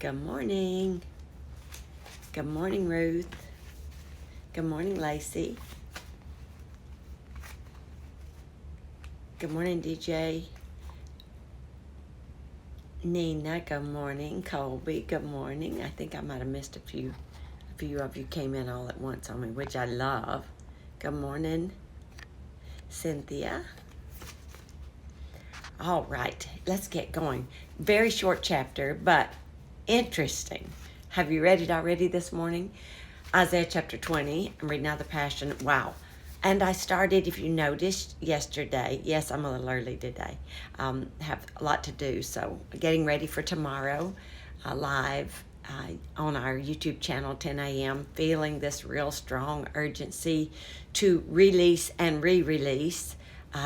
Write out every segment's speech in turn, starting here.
Good morning. Good morning, Ruth. Good morning, Lacey. Good morning, DJ. Nina, good morning. Colby, good morning. I think I might have missed a few of you came in all at once on me, which I love. Good morning, Cynthia. All right, let's get going. Very short chapter, but interesting. Have you read it already this morning? Isaiah chapter 20. I'm reading out the Passion. Wow. And I started, if you noticed, yesterday. Yes, I'm a little early today. Have a lot to do, so getting ready for tomorrow, live on our YouTube channel, 10 a.m., feeling this real strong urgency to release and re-release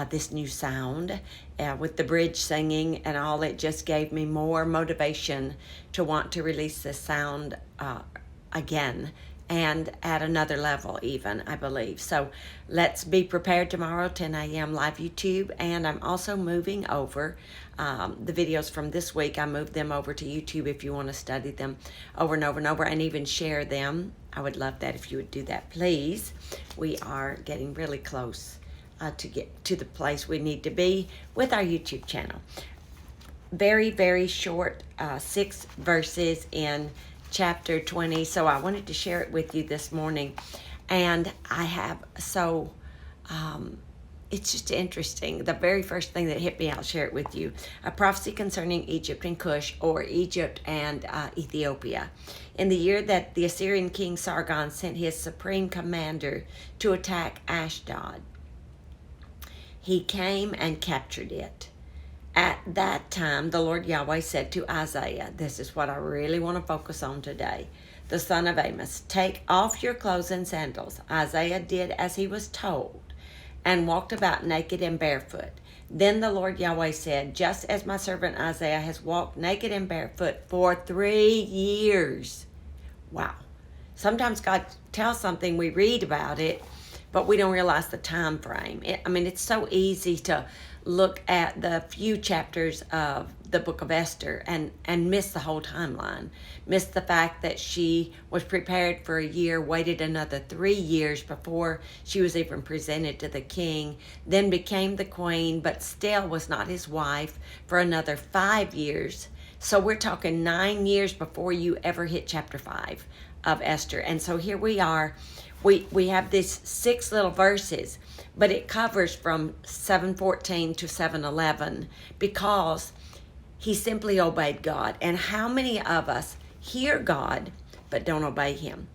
this new sound with the bridge singing and all. It just gave me more motivation to want to release this sound again and at another level even, I believe. So let's be prepared tomorrow, 10 a.m. live YouTube. And I'm also moving over the videos from this week. I moved them over to YouTube if you want to study them over and over and over and even share them. I would love that if you would do that, please. We are getting really close to get to the place we need to be with our YouTube channel. Very, very short, 6 verses in chapter 20. So I wanted to share it with you this morning. And I have, it's just interesting. The very first thing that hit me, I'll share it with you. A prophecy concerning Egypt and Cush, or Egypt and Ethiopia. In the year that the Assyrian king Sargon sent his supreme commander to attack Ashdod, he came and captured it. At that time, the Lord Yahweh said to Isaiah, this is what I really want to focus on today, the son of Amos, take off your clothes and sandals. Isaiah did as he was told and walked about naked and barefoot. Then the Lord Yahweh said, just as my servant Isaiah has walked naked and barefoot for 3 years. Wow. Sometimes God tells something, we read about it, but we don't realize the time frame. It's so easy to look at the few chapters of the book of Esther and miss the whole timeline. Miss the fact that she was prepared for a year, waited another 3 years before she was even presented to the king, then became the queen, but still was not his wife for another 5 years. So we're talking 9 years before you ever hit chapter 5 of Esther. And so here we are. We have these 6 little verses, but it covers from 7:14 to 7:11 because he simply obeyed God. And how many of us hear God but don't obey him?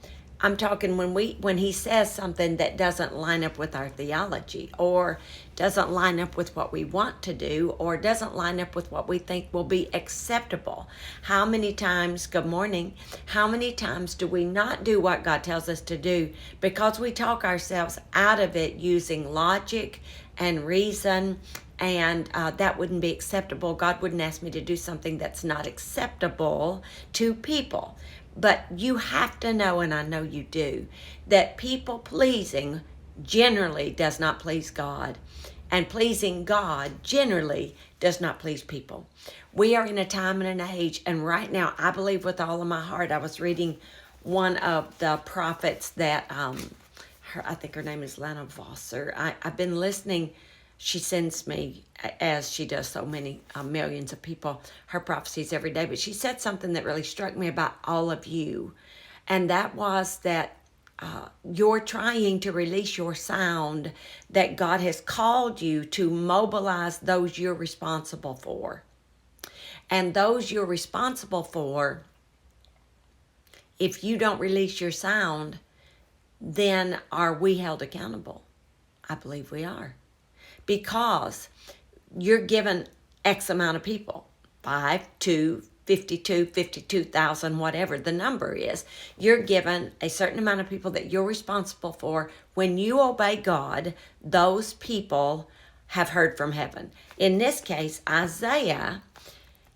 I'm talking when he says something that doesn't line up with our theology, or doesn't line up with what we want to do, or doesn't line up with what we think will be acceptable. How many times, good morning, how many times do we not do what God tells us to do because we talk ourselves out of it using logic and reason, and that wouldn't be acceptable. God wouldn't ask me to do something that's not acceptable to people. But you have to know, and I know you do, that people pleasing generally does not please God. And pleasing God generally does not please people. We are in a time and an age, and right now, I believe with all of my heart, I was reading one of the prophets that, I think her name is Lana Vosser. I've been listening. She sends me, as she does so many millions of people, her prophecies every day. But she said something that really struck me about all of you. And that was that you're trying to release your sound, that God has called you to mobilize those you're responsible for. And those you're responsible for, if you don't release your sound, then are we held accountable? I believe we are. Because you're given X amount of people, 5, 2, 52, 52,000, whatever the number is. You're given a certain amount of people that you're responsible for. When you obey God, those people have heard from heaven. In this case, Isaiah,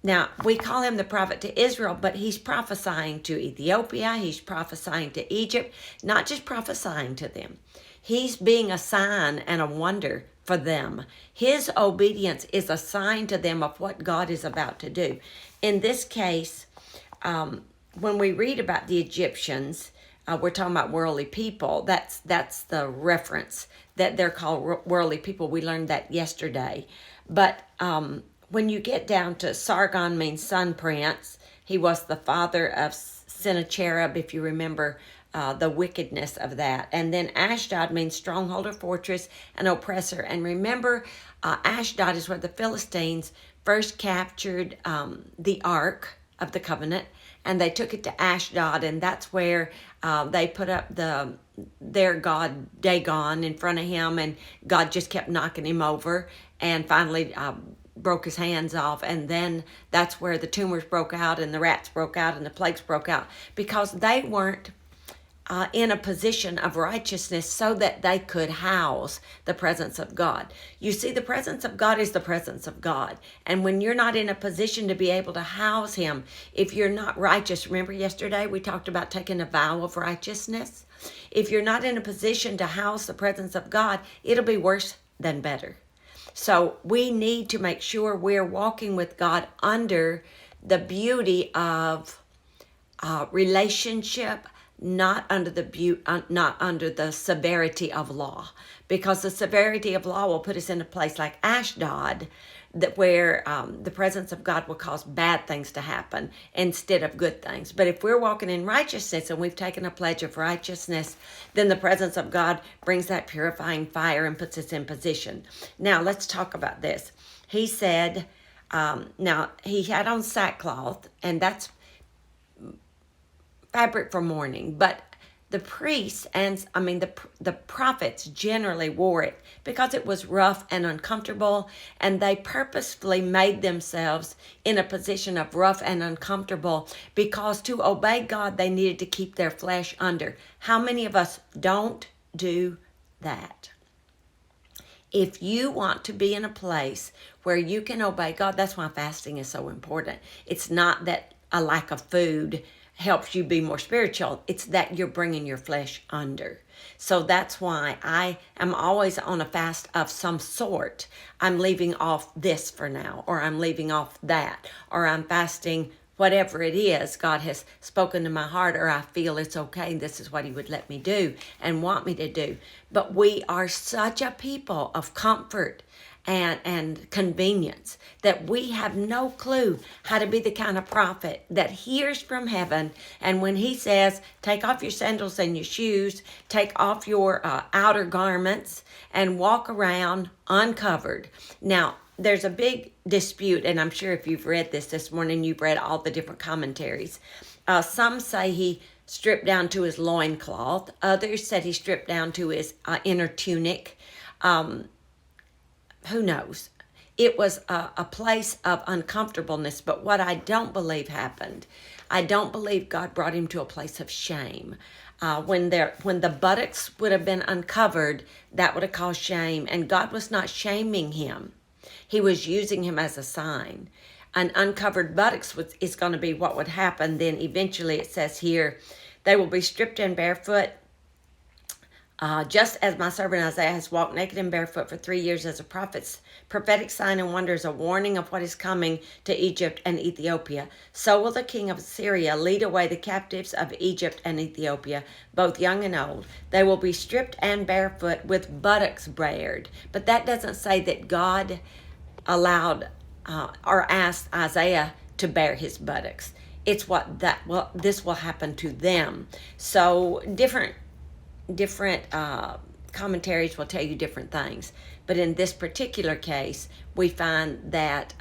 now we call him the prophet to Israel, but he's prophesying to Ethiopia. He's prophesying to Egypt, not just prophesying to them. He's being a sign and a wonder for them. His obedience is a sign to them of what God is about to do. In this case, when we read about the Egyptians, we're talking about worldly people. That's the reference, that they're called worldly people. We learned that yesterday. But when you get down to Sargon, means sun prince. He was the father of Sennacherib, if you remember the wickedness of that. And then Ashdod means stronghold or fortress, an oppressor. And remember, Ashdod is where the Philistines first captured the Ark of the Covenant, and they took it to Ashdod, and that's where they put up their god Dagon in front of him, and God just kept knocking him over, and finally broke his hands off. And then that's where the tumors broke out, and the rats broke out, and the plagues broke out, because they weren't in a position of righteousness so that they could house the presence of God. You see, the presence of God is the presence of God. And when you're not in a position to be able to house him, if you're not righteous, remember yesterday we talked about taking a vow of righteousness? If you're not in a position to house the presence of God, it'll be worse than better. So we need to make sure we're walking with God under the beauty of relationship, not under the severity of law, because the severity of law will put us in a place like Ashdod, that where the presence of God will cause bad things to happen instead of good things. But if we're walking in righteousness and we've taken a pledge of righteousness, then the presence of God brings that purifying fire and puts us in position. Now let's talk about this. He said, now he had on sackcloth, and that's fabric for mourning, but the priests and the prophets generally wore it because it was rough and uncomfortable, and they purposefully made themselves in a position of rough and uncomfortable because to obey God they needed to keep their flesh under. How many of us don't do that? If you want to be in a place where you can obey God, that's why fasting is so important. It's not that a lack of food helps you be more spiritual. It's that you're bringing your flesh under. So that's why I am always on a fast of some sort. I'm leaving off this for now, or I'm leaving off that, or I'm fasting whatever it is God has spoken to my heart, or I feel it's okay, this is what he would let me do and want me to do. But we are such a people of comfort and convenience that we have no clue how to be the kind of prophet that hears from heaven, and when he says take off your sandals and your shoes, take off your outer garments and walk around uncovered. Now there's a big dispute, and I'm sure if you've read this morning, you've read all the different commentaries. Some say he stripped down to his loincloth. Others said he stripped down to his inner tunic. Who knows? It was a place of uncomfortableness, but what I don't believe happened, I don't believe God brought him to a place of shame. When the buttocks would have been uncovered, that would have caused shame, and God was not shaming him. He was using him as a sign. An uncovered buttocks is going to be what would happen. Then eventually it says here, they will be stripped and barefoot, just as my servant Isaiah has walked naked and barefoot for 3 years as a prophetic sign and wonder, as a warning of what is coming to Egypt and Ethiopia. So will the king of Syria lead away the captives of Egypt and Ethiopia, both young and old. They will be stripped and barefoot with buttocks bared. But that doesn't say that God allowed or asked Isaiah to bare his buttocks. It's this will happen to them. So different commentaries will tell you different things, but in this particular case we find that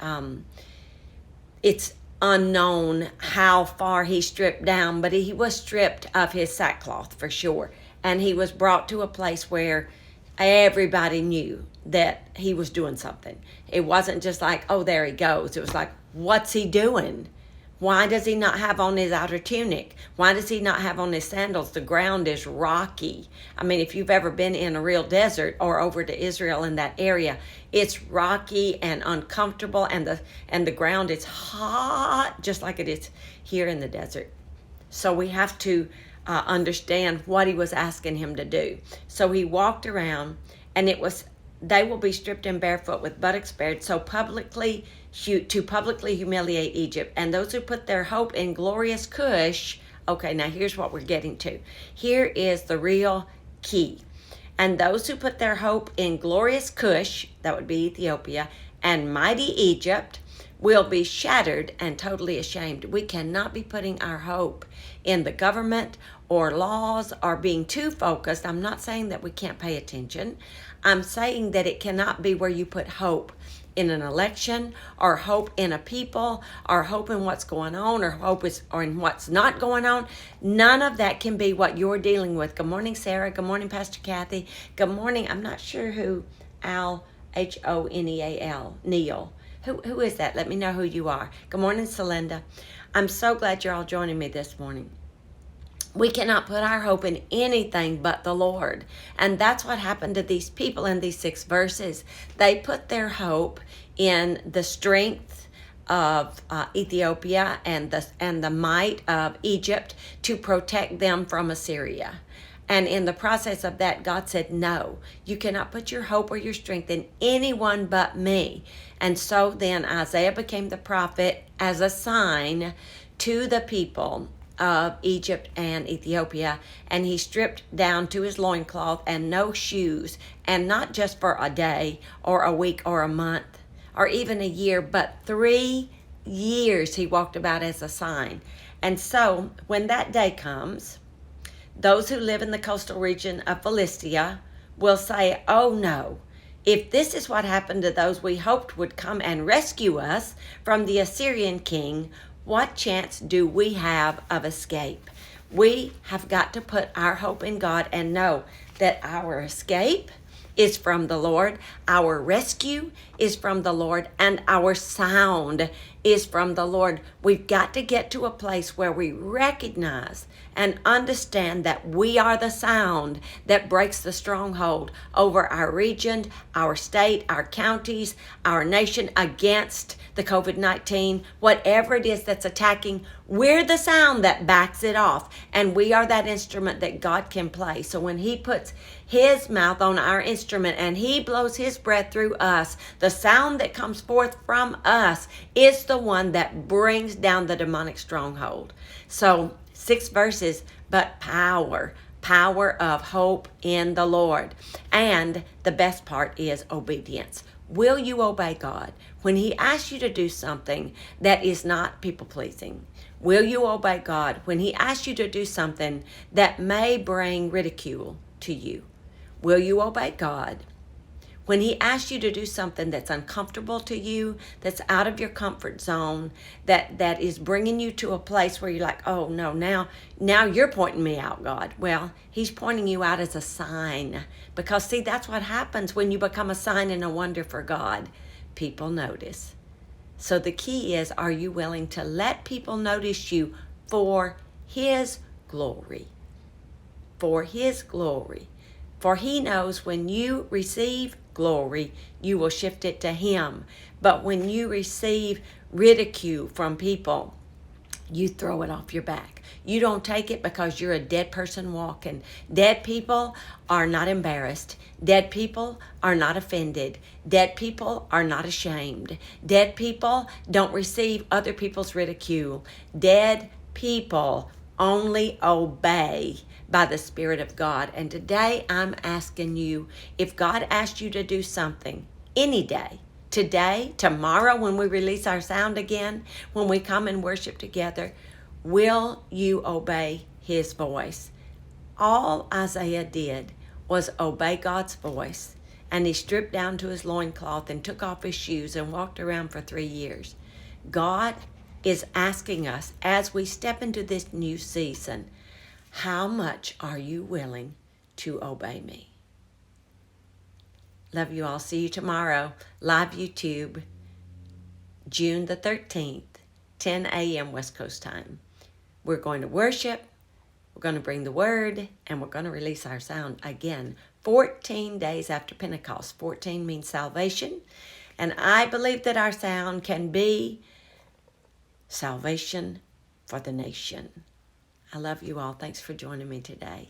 it's unknown how far he stripped down, but he was stripped of his sackcloth for sure, and he was brought to a place where everybody knew that he was doing something. It wasn't just like, oh, there he goes. It was like, what's he doing? Why does he not have on his outer tunic? Why does he not have on his sandals? The ground is rocky. I mean, if you've ever been in a real desert or over to Israel in that area, it's rocky and uncomfortable, and the ground is hot, just like it is here in the desert. So we have to understand what he was asking him to do. So he walked around, and it was they will be stripped and barefoot with buttocks bared, to publicly humiliate Egypt. And those who put their hope in glorious Cush, okay, now here's what we're getting to. Here is the real key. And those who put their hope in glorious Cush, that would be Ethiopia, and mighty Egypt, will be shattered and totally ashamed. We cannot be putting our hope in the government or laws or being too focused. I'm not saying that we can't pay attention. I'm saying that it cannot be where you put hope in an election, or hope in a people, or hope in what's going on, or in what's not going on. None of that can be what you're dealing with. Good morning, Sarah. Good morning, Pastor Kathy. Good morning. I'm not sure who Honeal, Neil. Who is that? Let me know who you are. Good morning, Celinda. I'm so glad you're all joining me this morning. We cannot put our hope in anything but the Lord. And that's what happened to these people in these 6 verses. They put their hope in the strength of Ethiopia and the might of Egypt to protect them from Assyria. And in the process of that, God said, no, you cannot put your hope or your strength in anyone but me. And so then Isaiah became the prophet as a sign to the people of Egypt and Ethiopia, and he stripped down to his loincloth and no shoes, and not just for a day or a week or a month or even a year, but 3 years he walked about as a sign. And so when that day comes, those who live in the coastal region of Philistia will say, oh no, if this is what happened to those we hoped would come and rescue us from the Assyrian king, what chance do we have of escape? We have got to put our hope in God and know that our escape is from the Lord, our rescue is from the Lord, and our sound is from the Lord. We've got to get to a place where we recognize and understand that we are the sound that breaks the stronghold over our region, our state, our counties, our nation against the COVID-19, whatever it is that's attacking. We're the sound that backs it off, and we are that instrument that God can play. So when he puts his mouth on our instrument and he blows his breath through us, the sound that comes forth from us is the one that brings down the demonic stronghold. So 6 verses, but power of hope in the Lord. And the best part is obedience. Will you obey God when he asks you to do something that is not people-pleasing? Will you obey God when he asks you to do something that may bring ridicule to you? Will you obey God when he asks you to do something that's uncomfortable to you, that's out of your comfort zone, that is bringing you to a place where you're like, oh no, now you're pointing me out, God. Well, he's pointing you out as a sign, because see, that's what happens when you become a sign and a wonder for God. People notice. So the key is, are you willing to let people notice you for his glory? For his glory. For he knows when you receive glory, you will shift it to him. But when you receive ridicule from people, you throw it off your back. You don't take it because you're a dead person walking. Dead people are not embarrassed. Dead people are not offended. Dead people are not ashamed. Dead people don't receive other people's ridicule. Dead people only obey by the Spirit of God. And today I'm asking you, if God asked you to do something any day, today, tomorrow, when we release our sound again, when we come and worship together, will you obey his voice? All Isaiah did was obey God's voice, and he stripped down to his loincloth and took off his shoes and walked around for 3 years. God is asking us, as we step into this new season, how much are you willing to obey me? Love you all. See you tomorrow. Live YouTube, June the 13th, 10 a.m. West Coast time. We're going to worship, we're going to bring the word, and we're going to release our sound again 14 days after Pentecost. 14 means salvation. And I believe that our sound can be salvation for the nation. I love you all. Thanks for joining me today.